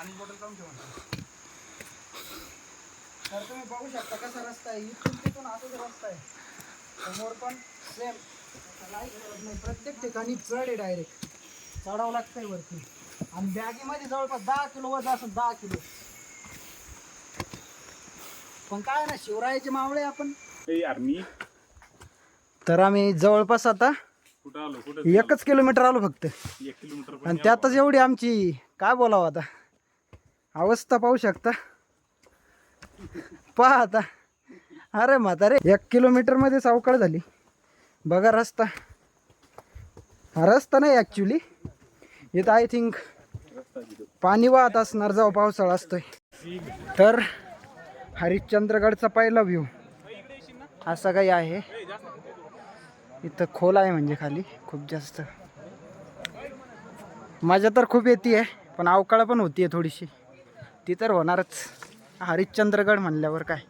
पाणी बॉटल लावून ठेवा. तर तुम्ही बघू शकता कसा रस्ता आहे. इथून तिथून असाच रस्ता आहे. समोर पण सेम. नाही, प्रत्येक ठिकाणी चढ आहे. डायरेक्ट चढावं लागतंय वरती. आणि बॅगेमध्ये जवळपास 10 किलो वजन असेल. 10 किलो. पण काय ना, शिवरायाचे मावळे आपण. तर आम्ही जवळपास आता 1 किलोमीटर आलो फक्त. 1 किलोमीटर आणि त्यातच एवढी आमची काय बोलावं आता अवस्था पाहू शकता. पहा आता. अरे म्हातारे 1 किलोमीटर मध्ये सावकाळ झाली. बघा रस्ता. हा रस्ता नाही ऍक्च्युली. इथं आय थिंक पाणी वाहत असणार जेव्हा पावसाळा असतोय. तर हरिश्चंद्रगडचा पहिला व्ह्यू असा काही आहे. इथं खोल आहे म्हणजे खाली खूप जास्त. मजा तर खूप येते पण अवकाळ पण होतीये थोडीशी. ती तर होणारच. हरिश्चंद्रगड म्हणल्यावर काय.